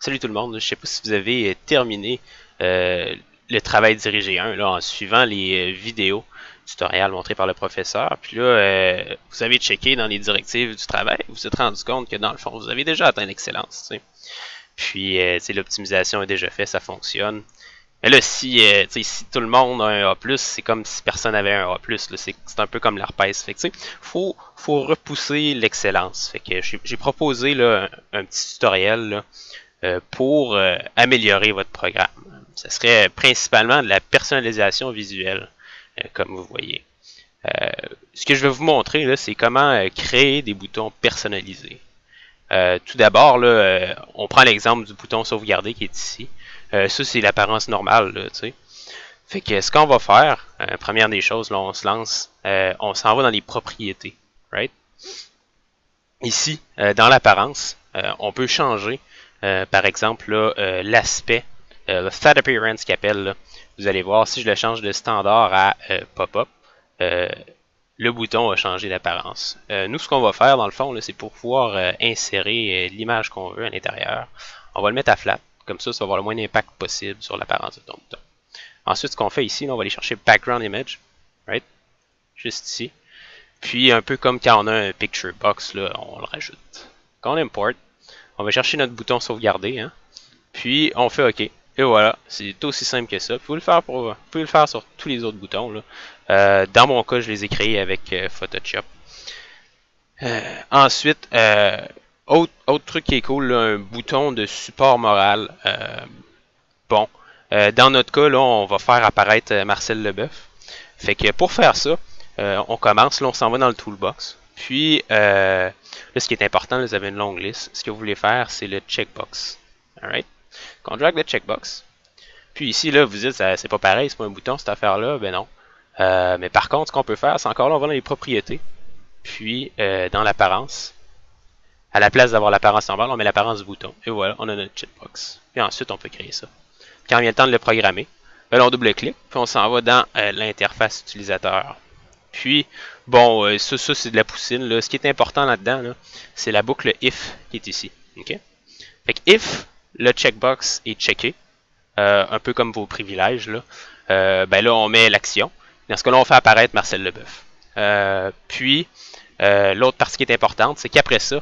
Salut tout le monde, je sais pas si vous avez terminé euh, le travail dirigé 1 là, en suivant les vidéos tutoriels montrées par le professeur. Puis là, vous avez checké dans les directives du travail, vous vous êtes rendu compte que dans le fond, vous avez déjà atteint l'excellence. Puis l'optimisation est déjà faite, ça fonctionne. Mais là, si tout le monde a un A+, c'est comme si personne n'avait un A+. C'est un peu comme l'herpès. Fait que faut repousser l'excellence. Fait que j'ai proposé là, un petit tutoriel là, pour améliorer votre programme. Ce serait principalement de la personnalisation visuelle, comme vous voyez. Ce que je vais vous montrer, là, c'est comment créer des boutons personnalisés. Tout d'abord, on prend l'exemple du bouton sauvegarder qui est ici. Ça, c'est l'apparence normale, là, tu sais. Fait que ce qu'on va faire, première des choses, là, on se lance, on s'en va dans les propriétés, right? Ici, dans l'apparence, on peut changer, par exemple, l'aspect, le Fat Appearance qu'il appelle, là. Vous allez voir, si je le change de standard à pop-up, le bouton a changé d'apparence. Nous, ce qu'on va faire, dans le fond, c'est pour pouvoir insérer l'image qu'on veut à l'intérieur. On va le mettre à flat, comme ça va avoir le moins d'impact possible sur l'apparence de ton bouton. Ensuite, ce qu'on fait ici, là, on va aller chercher Background Image, right? Juste ici. Puis, un peu comme quand on a un Picture Box, là, on le rajoute. Quand on import, on va chercher notre bouton sauvegarder, hein? Puis, on fait OK. Et voilà, c'est aussi simple que ça. Vous pouvez le faire sur tous les autres boutons, là. Dans mon cas, je les ai créés avec Photoshop. Ensuite, autre truc qui est cool, là, un bouton de support moral. Bon, dans notre cas, là, on va faire apparaître Marcel Leboeuf. Fait que pour faire ça, on commence, là, on s'en va dans le toolbox. Puis, là, ce qui est important, là, vous avez une longue liste. Ce que vous voulez faire, c'est le checkbox. Alright? Qu'on drag le checkbox. Puis ici, là, vous dites, c'est pas pareil, c'est pas un bouton, cette affaire-là. Ben non. Mais par contre, ce qu'on peut faire, c'est encore là, on va dans les propriétés. Puis, dans l'apparence, à la place d'avoir l'apparence normale, on met l'apparence du bouton. Et voilà, on a notre checkbox. Puis ensuite, on peut créer ça. Quand vient le temps de le programmer, ben là, on double-clique, puis on s'en va dans l'interface utilisateur. Puis, bon, ça c'est de la poussine. Là. Ce qui est important là-dedans, là, c'est la boucle if qui est ici. Okay? Fait que if le checkbox est checké, un peu comme vos privilèges, là, ben là, on met l'action. Dans ce cas-là, on fait apparaître Marcel Leboeuf. Puis, l'autre partie qui est importante, c'est qu'après ça,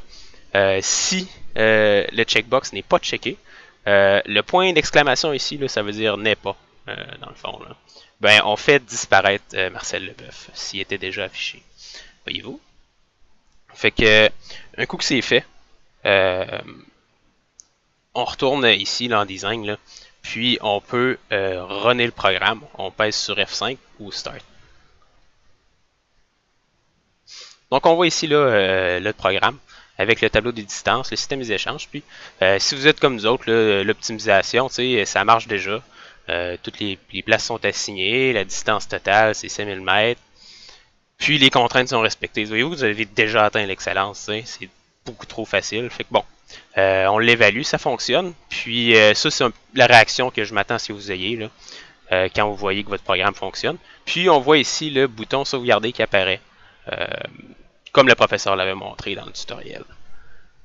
si le checkbox n'est pas checké, le point d'exclamation ici, là, ça veut dire n'est pas, dans le fond. Là. Ben, on fait disparaître Marcel Leboeuf, s'il était déjà affiché. Voyez-vous? Fait que, un coup que c'est fait, on retourne ici là, en design, là, puis on peut runner le programme. On pèse sur F5 ou Start. Donc on voit ici là, le programme avec le tableau des distances, le système des échanges. Puis si vous êtes comme nous autres, l'optimisation, ça marche déjà. Toutes les places sont assignées, la distance totale c'est 5000 mètres. Puis les contraintes sont respectées. Voyez-vous, vous avez déjà atteint l'excellence. C'est beaucoup trop facile. Fait que bon, on l'évalue, ça fonctionne. Puis ça, c'est la réaction que je m'attends à ce que vous ayez là, quand vous voyez que votre programme fonctionne. Puis on voit ici le bouton sauvegarder qui apparaît. Comme le professeur l'avait montré dans le tutoriel.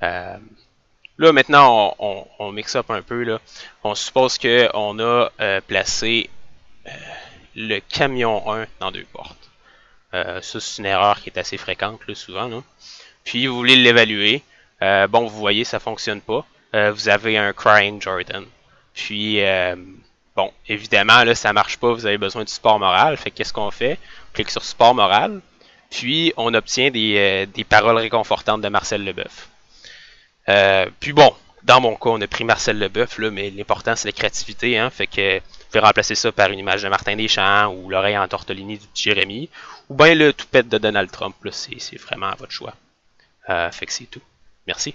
Là, maintenant, on mixe up un peu. Là. On suppose qu'on a placé le camion 1 dans deux portes. Ça, c'est une erreur qui est assez fréquente, là, souvent. Là. Puis, vous voulez l'évaluer. Bon, vous voyez, ça ne fonctionne pas. Vous avez un Crying Jordan. Puis, bon, évidemment, là, ça ne marche pas. Vous avez besoin de support moral. Fait qu'est-ce qu'on fait? On clique sur support moral. Puis, on obtient des paroles réconfortantes de Marcel Leboeuf. Puis bon, dans mon cas, on a pris Marcel Leboeuf, là, mais l'important, c'est la créativité. Hein, fait que vous pouvez remplacer ça par une image de Martin Deschamps ou l'oreille en tortellini du petit Jérémy. Ou bien le toupette de Donald Trump. C'est vraiment à votre choix. Fait que c'est tout. Merci.